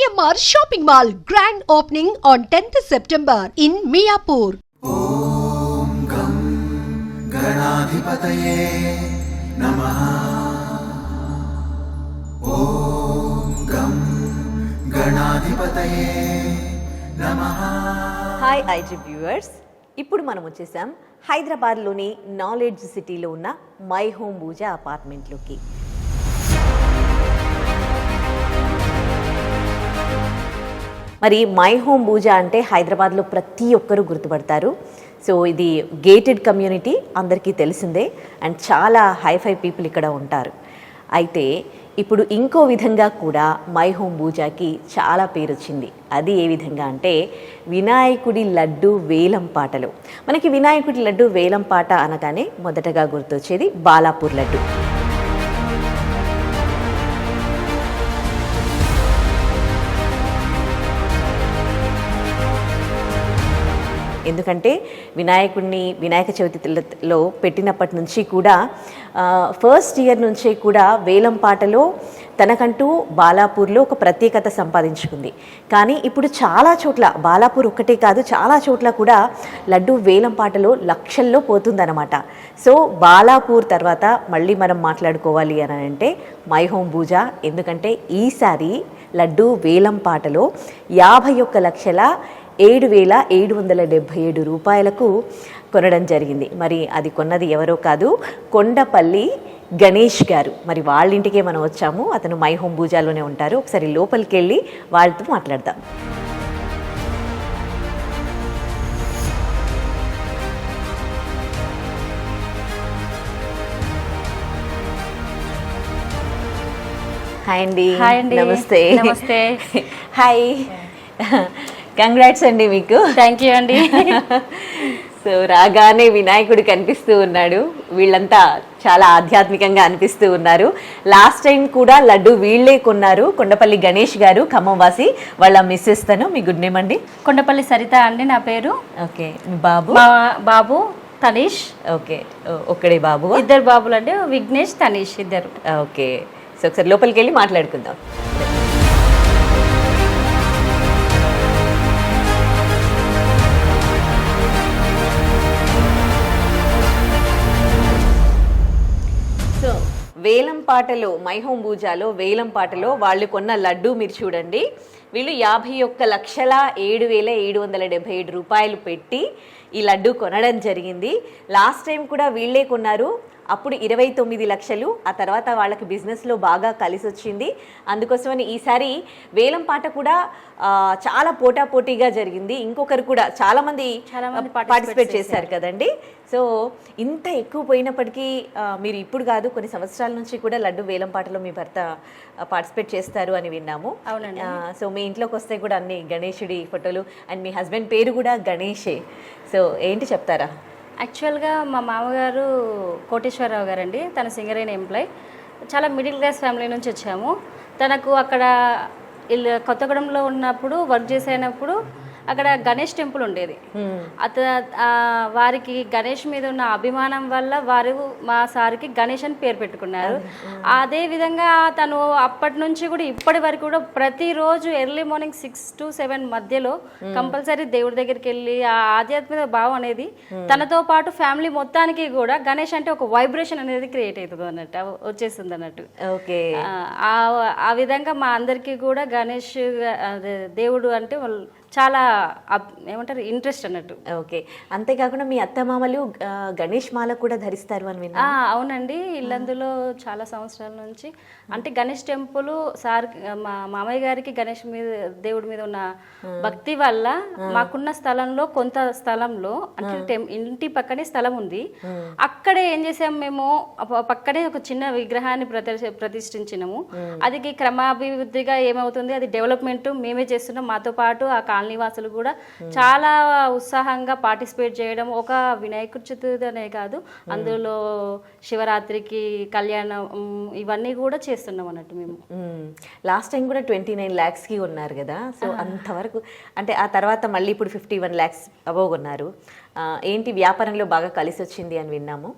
GMR Shopping Mall grand opening on 10th September in Miapur. Om Gam Ganadhipataye Namaha. Om Gam Ganadhipataye Namaha. Hi IG viewers, ఇప్పుడు మనం వచ్చేసాం హైదరాబాద్లోని knowledge సిటీలో ఉన్న my home పూజా అపార్ట్మెంట్లోకి. మరి my home పూజ అంటే హైదరాబాద్లో ప్రతి ఒక్కరూ గుర్తుపడతారు. సో ఇది గేటెడ్ కమ్యూనిటీ, అందరికీ తెలిసిందే, అండ్ చాలా హైఫై పీపుల్ ఇక్కడ ఉంటారు. అయితే ఇప్పుడు ఇంకో విధంగా కూడా మై హోమ్ పూజకి చాలా పేరు వచ్చింది. అది ఏ విధంగా అంటే వినాయకుడి లడ్డు వేలం పాటలు. మనకి వినాయకుడి లడ్డు వేలం పాట అనగానే మొదటగా గుర్తొచ్చేది బాలాపూర్ లడ్డు. ఎందుకంటే వినాయక చవితిలో పెట్టినప్పటి నుంచి కూడా ఫస్ట్ ఇయర్ నుంచే కూడా వేలం పాటలో తనకంటూ బాలాపూర్లో ఒక ప్రత్యేకత సంపాదించుకుంది. కానీ ఇప్పుడు చాలా చోట్ల, బాలాపూర్ ఒక్కటే కాదు, చాలా చోట్ల కూడా లడ్డు వేలం పాటలో లక్షల్లో పోతుందన్నమాట. సో బాలాపూర్ తర్వాత మళ్ళీ మనం మాట్లాడుకోవాలి అని అంటే మై హోమ్ పూజ. ఎందుకంటే ఈసారి లడ్డు వేలం పాటలో 51,07,777 రూపాయలకు కొనడం జరిగింది. మరి అది కొన్నది ఎవరో కాదు, కొండపల్లి గణేష్ గారు. మరి వాళ్ళ ఇంటికే మనం వచ్చాము. అతను మై హోమ్ పూజాలోనే ఉంటారు. ఒకసారి లోపలికి వెళ్ళి వాళ్ళతో మాట్లాడదాం. హాయ్ అండి. నమస్తే. నమస్తే. హాయ్, కంగ్రాట్స్ అండి మీకు. థ్యాంక్ యూ అండి. సో రాగానే వినాయకుడు కనిపిస్తూ ఉన్నాడు. వీళ్ళంతా చాలా ఆధ్యాత్మికంగా అనిపిస్తూ ఉన్నారు. లాస్ట్ టైం కూడా లడ్డు వీళ్ళే కొన్నారు, కొండపల్లి గణేష్ గారు, ఖమ్మం వాసి. వాళ్ళ మిస్సెస్ తను. మీ గుడ్ నేమ్ అండి? కొండపల్లి సరిత అండి నా పేరు. ఓకే. మీ బాబు? బాబు తనీష్. ఓకే, ఒక్కడే బాబు? ఇద్దరు బాబులు అండి, విఘ్నేష్, తనీష్ ఇద్దరు. ఓకే. సో ఒకసారి లోపలికి వెళ్ళి మాట్లాడుకుందాం. సో వేలం పాటలో, మై హోమ్ పూజాలో వేలం పాటలో వాళ్ళు కొన్న లడ్డు మీరు చూడండి. వీళ్ళు 51,07,777 రూపాయలు పెట్టి ఈ లడ్డు కొనడం జరిగింది. లాస్ట్ టైం కూడా వీళ్ళే కొన్నారు, అప్పుడు 29 లక్షలు. ఆ తర్వాత వాళ్ళకి బిజినెస్లో బాగా కలిసి వచ్చింది. అందుకోసమని ఈసారి వేలం పాట కూడా చాలా పోటాపోటీగా జరిగింది. ఇంకొకరు కూడా చాలామంది పార్టిసిపేట్ చేశారు కదండి. సో ఇంత ఎక్కువ పోయినప్పటికీ మీరు ఇప్పుడు కాదు, కొన్ని సంవత్సరాల నుంచి కూడా లడ్డు వేలం పాటలో మీ భర్త పార్టిసిపేట్ చేస్తారు అని విన్నాము. అవునండి. సో మీ ఇంట్లోకి వస్తే కూడా అన్ని గణేశుడి ఫోటోలు, అండ్ మీ హస్బెండ్ పేరు కూడా గణేషే. సో ఏంటి చెప్తారా? యాక్చువల్గా మా మామగారు కోటేశ్వరరావు గారండి, తన సింగరేణి ఎంప్లాయ్. చాలా మిడిల్ క్లాస్ ఫ్యామిలీ నుంచి వచ్చాము. తనకు అక్కడ కొత్తగూడెంలో ఉన్నప్పుడు వర్క్ చేసేటప్పుడు అక్కడ గణేష్ టెంపుల్ ఉండేది. వారికి గణేష్ మీద ఉన్న అభిమానం వల్ల వారు మా సార్కి గణేష్ అని పేరు పెట్టుకున్నారు. అదే విధంగా తను అప్పటి నుంచి కూడా ఇప్పటి వరకు కూడా ప్రతిరోజు ఎర్లీ మార్నింగ్ 6 to 7 మధ్యలో కంపల్సరీ దేవుడి దగ్గరికి వెళ్ళి ఆ ఆధ్యాత్మిక భావం అనేది తనతో పాటు ఫ్యామిలీ మొత్తానికి కూడా గణేష్ అంటే ఒక వైబ్రేషన్ అనేది క్రియేట్ అవుతుంది అన్నట్టు, వచ్చేస్తుంది అన్నట్టు. ఓకే. ఆ విధంగా మా అందరికీ కూడా గణేష్ దేవుడు అంటే చాలా ఏమంటారు ఇంట్రెస్ట్ అన్నట్టు. ఓకే. అంతేకాకుండా మీ అత్తమామలు గణేష్ మాల కూడా ధరిస్తారు అని విన్నా. అవునండి. ఇల్లందులో చాలా సంవత్సరాల నుంచి అంటే గణేష్ టెంపుల్ సార్ మా మామయ్య గారికి గణేష్ మీద, దేవుడి మీద ఉన్న భక్తి వల్ల మాకున్న స్థలంలో కొంత స్థలంలో అంటే ఇంటి పక్కనే స్థలం ఉంది. అక్కడే ఏం చేసాం మేము, పక్కనే ఒక చిన్న విగ్రహాన్ని ప్రతిష్ఠించినాము. అది క్రమాభివృద్ధిగా ఏమవుతుంది, అది డెవలప్మెంట్ మేమే చేస్తున్నాం. మాతో పాటు ఆ కాలనీ వాసులు కూడా చాలా ఉత్సాహంగా పార్టిసిపేట్ చేయడం. ఒక వినాయకుడి చతుర్థి అనే కాదు, అందులో శివరాత్రికి కళ్యాణం ఇవన్నీ కూడా చేస్తున్నాం అన్నట్టు మేము. లాస్ట్ టైం కూడా 29 lakhsకి ఉన్నారు కదా. సో అంతవరకు అంటే ఆ తర్వాత మళ్ళీ ఇప్పుడు 51 lakhs అబోవ్ ఉన్నారు. ఏంటి వ్యాపారంలో బాగా కలిసి వచ్చింది అని విన్నాము.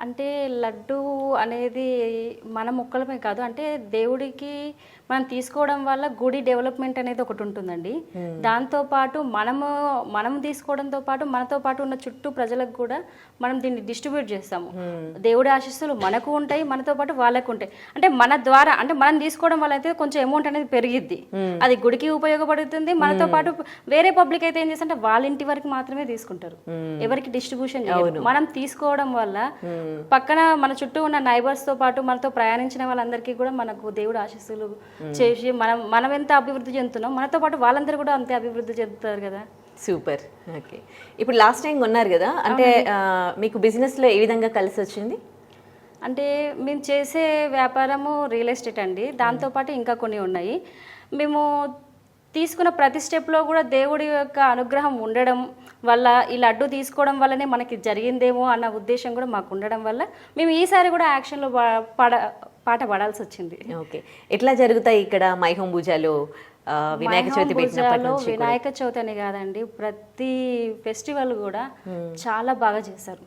అంటే లడ్డు అనేది మన మొక్కలమే కాదు, అంటే దేవుడికి మనం తీసుకోవడం వల్ల గుడి డెవలప్మెంట్ అనేది ఒకటి ఉంటుందండి. దాంతోపాటు మనం తీసుకోవడంతో పాటు మనతో పాటు ఉన్న చుట్టూ ప్రజలకు కూడా మనం దీన్ని డిస్ట్రిబ్యూట్ చేస్తాము. దేవుడి ఆశీస్సులు మనకు ఉంటాయి, మనతో పాటు వాళ్ళకు ఉంటాయి. అంటే మన ద్వారా, అంటే మనం తీసుకోవడం వల్ల అయితే కొంచెం అమౌంట్ అనేది పెరిగిద్ది, అది గుడికి ఉపయోగపడుతుంది. మనతో పాటు వేరే పబ్లిక్ అయితే ఏం చేస్తుంటే వాళ్ళ ఇంటి వరకు మాత్రమే తీసుకుంటారు, ఎవరికి డిస్ట్రిబ్యూషన్ చేయరు. మనం తీసుకోవడం వల్ల పక్కన మన చుట్టూ ఉన్న నైబర్స్ తో పాటు మనతో ప్రయాణించిన వాళ్ళందరికీ కూడా మనకు దేవుడు ఆశీస్సులు చేసి మనం ఎంత అభివృద్ధి చెందుతున్నాం, మనతో పాటు వాళ్ళందరూ కూడా అంతే అభివృద్ధి చెందుతారు కదా. సూపర్. ఓకే, ఇప్పుడు లాస్ట్ టైం కొన్నారు కదా, అంటే మీకు బిజినెస్లో ఏ విధంగా కలిసి వచ్చింది? అంటే మేము చేసే వ్యాపారము రియల్ ఎస్టేట్ అండి, దాంతోపాటు ఇంకా కొన్ని ఉన్నాయి. మేము తీసుకున్న ప్రతి స్టెప్లో కూడా దేవుడి యొక్క అనుగ్రహం ఉండడం వల్ల, ఈ లడ్డు తీసుకోవడం వల్లనే మనకి జరిగిందేమో అన్న ఉద్దేశం కూడా మాకు ఉండడం వల్ల మేము ఈసారి కూడా యాక్షన్లో పాట పడాల్సి వచ్చింది. ఓకే, ఎట్లా జరుగుతాయి ఇక్కడ మైహోం పూజలో? వినాయక చవితి పెట్టినప్పటి నుంచి వినాయక చవితి అని కాదండి, ప్రతి ఫెస్టివల్ కూడా చాలా బాగా చేస్తారు.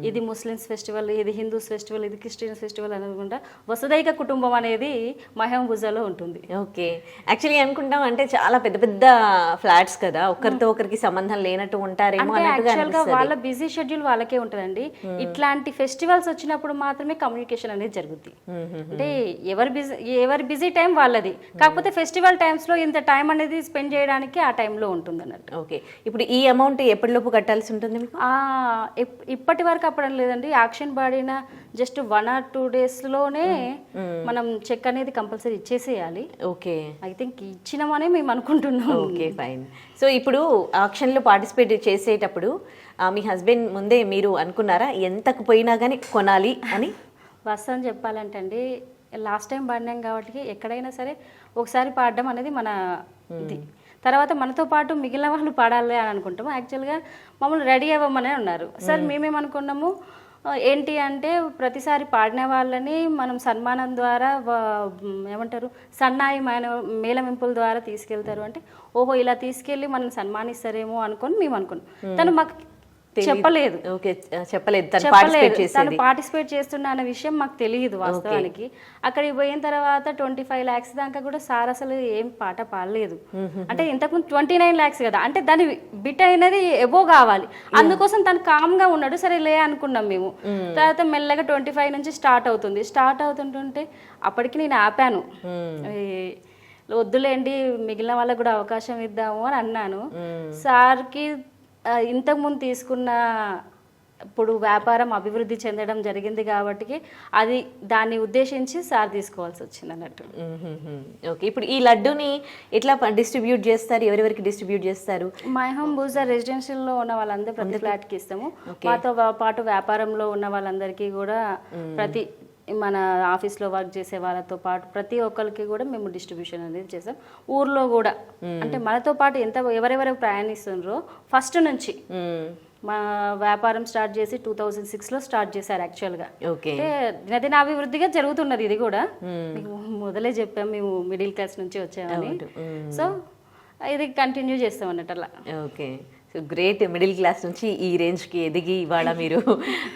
ఇది ముస్లిమ్స్ ఫెస్టివల్, ఇది హిందూస్ ఫెస్టివల్, ఇది క్రిస్టియన్స్ ఫెస్టివల్ అనుకుంటా వసుదైక కుటుంబం అనేది మహిమ పూజలో ఉంటుంది. ఓకే, యాక్చువల్లీ అనుకుంటాం అంటే చాలా పెద్ద పెద్ద ఫ్లాట్స్ కదా, ఒకరితో ఒకరికి సంబంధం లేనట్టు ఉంటారేమో యాక్చువల్గా వాళ్ళ బిజీ షెడ్యూల్ వాళ్ళకే ఉంటుందండి. ఇట్లాంటి ఫెస్టివల్స్ వచ్చినప్పుడు మాత్రమే కమ్యూనికేషన్ అనేది జరుగుతుంది. అంటే ఎవరి బిజీ టైం వాళ్ళది, కాకపోతే ఫెస్టివల్ టైమ్స్ లో ఇంత టైం అనేది స్పెండ్ చేయడానికి ఆ టైంలో ఉంటుంది అన్నట్టు. ఓకే, ఇప్పుడు ఈ అమౌంట్ ఎప్పటిలోపు కట్టాల్సి ఉంటుంది మీకు? ఇప్పటి వరకు అప్పడం లేదండి, యాక్షన్ పడిన జస్ట్ 1 or 2 daysలోనే మనం చెక్ అనేది కంపల్సరీ ఇచ్చేసేయాలి. ఓకే, ఐ థింక్ ఇచ్చినామని మేము అనుకుంటున్నాం. Okay, fine. సో ఇప్పుడు ఆక్షన్లో పార్టిసిపేట్ చేసేటప్పుడు మీ హస్బెండ్ ముందే మీరు అనుకున్నారా ఎంతకు పోయినా కానీ కొనాలి అని? వాస్తవం చెప్పాలంటే అండి, లాస్ట్ టైం పాడినాం కాబట్టి ఎక్కడైనా సరే ఒకసారి పాడడం అనేది మన ఇది. తర్వాత మనతో పాటు మిగిలిన వాళ్ళు పాడాలి అని అనుకుంటాము. యాక్చువల్గా మమ్మల్ని రెడీ అవ్వమనే ఉన్నారు సార్. మేమేమనుకున్నాము ఏంటి అంటే, ప్రతిసారి పాడిన వాళ్ళని మనం సన్మానం ద్వారా ఏమంటారు సన్నాయి మేళమింపుల ద్వారా తీసుకెళ్తారు అంటే, ఓహో ఇలా తీసుకెళ్ళి మనం సన్మానిస్తారేమో అనుకొని మేము అనుకున్నాం. తను మాకు చెప్పలేదు. ఓకే, చెప్పలేదు తను పార్టిసిపేట్ చేస్తున్నా అన్న విషయం మాకు తెలియదు వాస్తవానికి. అక్కడికి పోయిన తర్వాత 25 lakhs దాకా కూడా సార్ అసలు ఏం పాట పాడలేదు. అంటే ఇంతకుముందు 29 lakhs కదా, అంటే దాని బిట్ అనేది ఎబో కావాలి, అందుకోసం తను కామ్ గా ఉన్నాడు. సరే లే అనుకున్నాం మేము. తర్వాత మెల్లగా 25 నుంచి స్టార్ట్ అవుతుంటుంటే అప్పటికి నేను ఆపాను, వద్దులేండి మిగిలిన వాళ్ళకు కూడా అవకాశం ఇద్దాము అని అన్నాను. సార్కి ఇంతకుముందు తీసుకున్న ఇప్పుడు వ్యాపారం అభివృద్ధి చెందడం జరిగింది కాబట్టి దాన్ని ఉద్దేశించి సార్ తీసుకోవాల్సి వచ్చింది అన్నట్టు. ఓకే, ఇప్పుడు ఈ లడ్డూని ఎట్లా డిస్ట్రిబ్యూట్ చేస్తారు? ఎవరెవరికి డిస్ట్రిబ్యూట్ చేస్తారు? మైహోం బూజా రెసిడెన్షియల్లో ఉన్న వాళ్ళందరూ ప్రతి ఫ్లాట్కి ఇస్తాము. మాతో పాటు వ్యాపారంలో ఉన్న వాళ్ళందరికీ కూడా ప్రతి మన ఆఫీస్లో వర్క్ చేసే వాళ్ళతో పాటు ప్రతి ఒక్కరికి కూడా మేము డిస్ట్రిబ్యూషన్ అనేది చేసాం. ఊర్లో కూడా అంటే మనతో పాటు ఎవరెవరు ప్రయాణిస్తున్నారో ఫస్ట్ నుంచి మా వ్యాపారం స్టార్ట్ చేసి 2006లో స్టార్ట్ చేశారు యాక్చువల్గా. అంటే దినదినాభివృద్ధిగా జరుగుతున్నది. ఇది కూడా మీకు మొదలే చెప్పాం, మేము మిడిల్ క్లాస్ నుంచి వచ్చామని. సో ఇది కంటిన్యూ చేస్తాం అన్నట్టు అలా. Okay, so great. Middle class నుంచి ఈ రేంజ్కి ఎదిగి ఇవాళ మీరు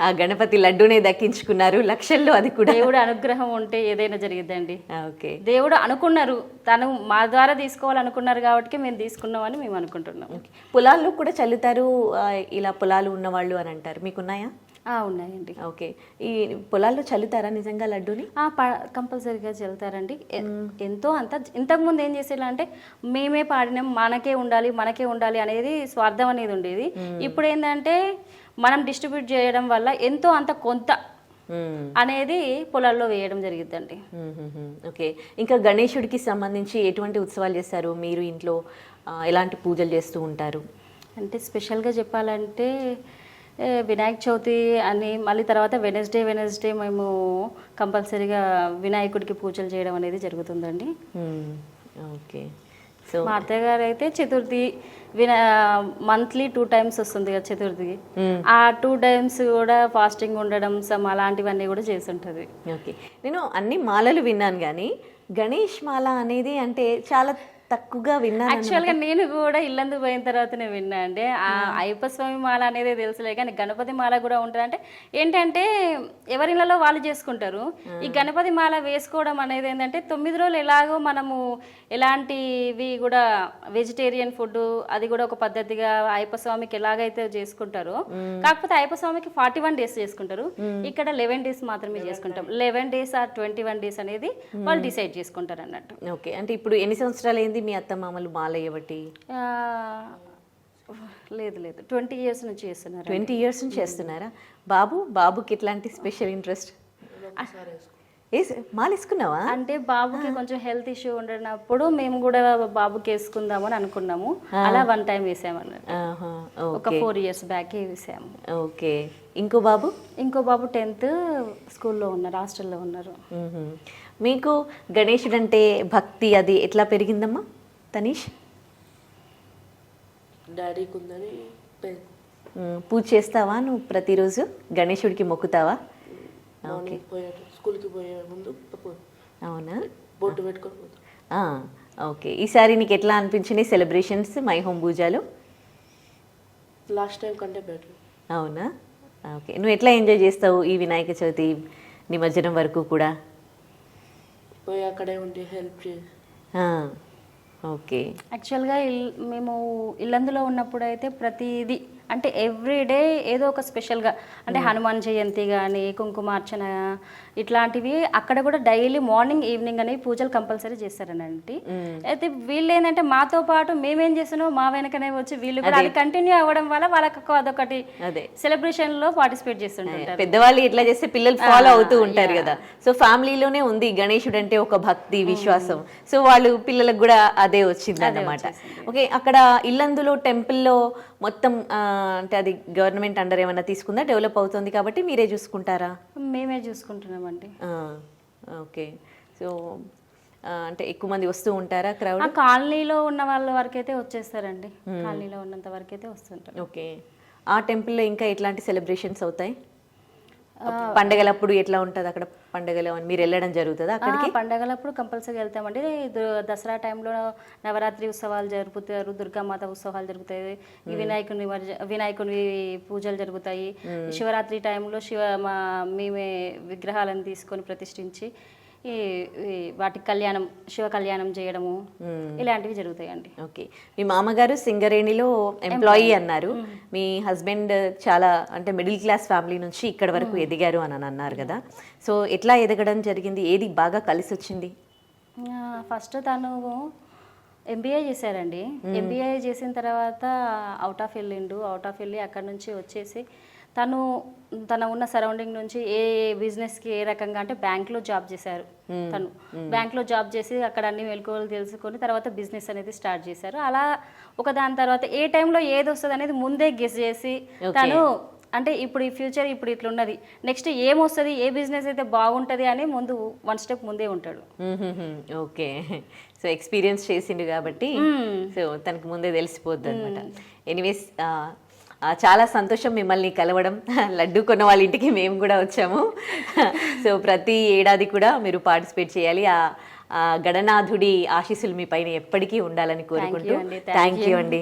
ఆ గణపతి లడ్డూనే దక్కించుకున్నారు లక్షల్లో. అది కూడా దేవుడు అనుగ్రహం ఉంటే ఏదైనా జరిగిద్దండి. ఓకే, దేవుడు అనుకున్నారు, తను మా ద్వారా తీసుకోవాలనుకున్నారు కాబట్టి మేము తీసుకున్నామని మేము అనుకుంటున్నాం. పొలాల్లో కూడా చల్లుతారు, ఇలా పొలాలు ఉన్నవాళ్ళు అని అంటారు, మీకున్నాయా? ఉన్నాయండి. ఓకే, ఈ పొలాల్లో చల్లుతారా నిజంగా లడ్డూని? కంపల్సరీగా చల్లుతారండి. ఎంతో అంత ఇంతకుముందు ఏం చేసేలా అంటే మేమే పాడినాం, మనకే ఉండాలి అనేది స్వార్థం అనేది ఉండేది. ఇప్పుడు ఏంటంటే మనం డిస్ట్రిబ్యూట్ చేయడం వల్ల ఎంతో అంత కొంత అనేది పొలాల్లో వేయడం జరిగిద్దండి. ఓకే, ఇంకా గణేశుడికి సంబంధించి ఎటువంటి ఉత్సవాలు చేస్తారు మీరు? ఇంట్లో ఎలాంటి పూజలు చేస్తూ ఉంటారు? అంటే స్పెషల్గా చెప్పాలంటే వినాయక చవితి అని, మళ్ళీ తర్వాత వెనస్డే మేము కంపల్సరీగా వినాయకుడికి పూజలు చేయడం అనేది జరుగుతుందండి. ఓకే, సో మా అత్తయ్య గారు అయితే చతుర్థి మంత్లీ 2 times వస్తుంది కదా చతుర్థికి, ఆ 2 times కూడా ఫాస్టింగ్ ఉండడం అలాంటివన్నీ కూడా చేస్తుంటది. ఓకే, నేను అన్ని మాలలు విన్నాను కానీ గణేష్ మాల అనేది అంటే చాలా తక్కువగా విన్నాను. యాక్చువల్గా నేను కూడా ఇల్లందు పోయిన తర్వాతనే విన్నా అండి. ఆ అయ్యప్ప స్వామి మాల అనేది తెలుసులే, కానీ గణపతి మాల కూడా ఉంటుంది. అంటే ఏంటంటే ఎవరిళ్ళలో వాళ్ళు చేసుకుంటారు. ఈ గణపతి మాల వేసుకోవడం అనేది ఏంటంటే 9 రోజులు ఎలాగో మనము ఎలాంటివి కూడా వెజిటేరియన్ ఫుడ్ అది కూడా ఒక పద్ధతిగా అయ్యప్ప స్వామికి ఎలాగైతే చేసుకుంటారో, కాకపోతే అయ్యప్ప స్వామికి 41 డేస్ చేసుకుంటారు. ఇక్కడ 11 డేస్ మాత్రమే చేసుకుంటాం. 11 డేస్ ఆర్ 21 డేస్ అనేది వాళ్ళు డిసైడ్ చేసుకుంటారు అన్నట్టు. ఓకే, అంటే ఇప్పుడు ఎన్ని సంవత్సరాలు అయింది మీ అత్త మామలు మాల అయ్యబట్టి? లేదు 20 ఇయర్స్ నుంచి చేస్తున్నారు. 20 ఇయర్స్ నుంచి చేస్తున్నారా? బాబుకి ఎట్లాంటి స్పెషల్ ఇంట్రెస్ట్? మాల వేసుకున్నావా? అంటే బాబుకి కొంచెం హెల్త్ ఇష్యూ ఉండనప్పుడు మేము కూడా బాబుకి వేసుకుందాము అని అనుకున్నాము. అలా 1 టైం వేసామన్నట్టు. ఒక 4 ఇయర్స్ బ్యాక్ వేసాము. ఓకే, ఇంకో బాబు 10th స్కూల్లో ఉన్నారు, హాస్టల్లో ఉన్నారు. మీకు గణేశుడు అంటే భక్తి అది ఎట్లా పెరిగిందమ్మా తనీష్? డాడీకి ఉందని పూజ చేస్తావా నువ్వు ప్రతిరోజు? గణేశుడికి మొక్కుతావా? ఓకే, స్కూల్కి పోయే ముందు అవునా, బొట్టు పెట్టుకొని పోతాం. ఓకే, ఈసారి నీకు ఎట్లా అనిపించినాయి సెలబ్రేషన్స్ మై హోమ్ పూజలు? లాస్ట్ టైం కంటే బెటర్. అవునా, ఓకే. నువ్వు ఎట్లా ఎంజాయ్ చేస్తావు ఈ వినాయక చవితి నిమజ్జనం వరకు కూడా? పోయి అక్కడే ఉండి హెల్ప్ చేసి. ఓకే, యాక్చువల్గా మేము ఇల్లందులో ఉన్నప్పుడు అయితే ప్రతిదీ అంటే ఎవ్రీడే ఏదో ఒక స్పెషల్గా అంటే హనుమాన్ జయంతి కానీ కుంకుమార్చన ఇట్లాంటివి అక్కడ కూడా డైలీ మార్నింగ్ ఈవినింగ్ అనేవి పూజలు కంపల్సరీ చేస్తారనండి. అయితే వీళ్ళు ఏంటంటే మాతో పాటు మేమేం చేస్తున్నాం మా వెనకనే వచ్చి వీళ్ళు కూడా అది కంటిన్యూ అవ్వడం వల్ల వాళ్ళకి అదొకటి సెలబ్రేషన్ లో పార్టిసిపేట్ చేస్తుంటారు. పెద్దవాళ్ళు ఎట్లా చేస్తే పిల్లలు ఫాలో అవుతూ ఉంటారు కదా. సో ఫ్యామిలీలోనే ఉంది గణేశుడు అంటే ఒక భక్తి విశ్వాసం. సో వాళ్ళు పిల్లలకు కూడా అదే వచ్చింది అన్నమాట. ఓకే, అక్కడ ఇల్లందులో టెంపుల్లో మొత్తం అంటే అది గవర్నమెంట్ అండర్ ఏమైనా తీసుకుందా? డెవలప్ అవుతుంది కాబట్టి మీరే చూసుకుంటారా? మేమే చూసుకుంటున్నామండి. ఓకే, సో అంటే ఎక్కువ మంది వస్తూ ఉంటారా క్రౌడ్? కాలనీలో ఉన్న వాళ్ళ వరకు అయితే వచ్చేస్తారండి. కాలనీలో ఉన్నంత వరకు అయితే వస్తుంటారు. ఓకే, ఆ టెంపుల్లో ఇంకా ఎట్లాంటి సెలబ్రేషన్స్ అవుతాయి? పండగలప్పుడు ఎట్లా ఉంటుంది అక్కడ? పండగలు మీరు వెళ్ళడం జరుగుతుందా అక్కడికి? పండగలప్పుడు కంపల్సరీ వెళ్తామండి. దసరా టైంలో నవరాత్రి ఉత్సవాలు జరుపుతారు, దుర్గామాత ఉత్సవాలు జరుగుతాయి, ఈ వినాయకుని పూజలు జరుగుతాయి. శివరాత్రి టైంలో మేమే విగ్రహాలను తీసుకొని ప్రతిష్ఠించి వాటికి శివ కళ్యాణం చేయడము ఇలాంటివి జరుగుతాయండి. ఓకే, మీ మామగారు సింగరేణిలో ఎంప్లాయీ అన్నారు. మీ హస్బెండ్ చాలా అంటే మిడిల్ క్లాస్ ఫ్యామిలీ నుంచి ఇక్కడ వరకు ఎదిగారు అని అన్నారు కదా. సో ఎట్లా ఎదగడం జరిగింది? ఏది బాగా కలిసి వచ్చింది? ఫస్ట్ తను MBA చేశారండి. MBA చేసిన తర్వాత అవుట్ ఆఫ్ వెళ్ళి అక్కడ నుంచి వచ్చేసి తన ఉన్న సరౌండింగ్ నుంచి ఏ బిజినెస్కి ఏ రకంగా అంటే బ్యాంక్లో జాబ్ చేశారు. తను బ్యాంక్లో జాబ్ చేసి అక్కడ అన్ని మెలకువలు తెలుసుకొని తర్వాత బిజినెస్ అనేది స్టార్ట్ చేశారు. అలా దాని తర్వాత ఏ టైంలో ఏది వస్తుంది అనేది ముందే గెస్ చేసి తను అంటే ఇప్పుడు ఈ ఫ్యూచర్ ఇప్పుడు ఇట్లున్నది, నెక్స్ట్ ఏమొస్తుంది, ఏ బిజినెస్ అయితే బాగుంటుంది అని ముందు 1 స్టెప్ ముందే ఉంటాడు. ఓకే, సో ఎక్స్పీరియన్స్ చేసిండు కాబట్టి సో తనకు ముందే తెలిసిపోద్ది అనమాట. ఎనీవేస్ చాలా సంతోషం మిమ్మల్ని కలవడం. లడ్డు కొన్న వాళ్ళ ఇంటికి మేము కూడా వచ్చాము. సో ప్రతి ఏడాది కూడా మీరు పార్టిసిపేట్ చేయాలి. ఆ గణనాథుడి ఆశీస్సులు మీ పైన ఎప్పటికీ ఉండాలని కోరుకుంటూ థ్యాంక్ యూ అండి.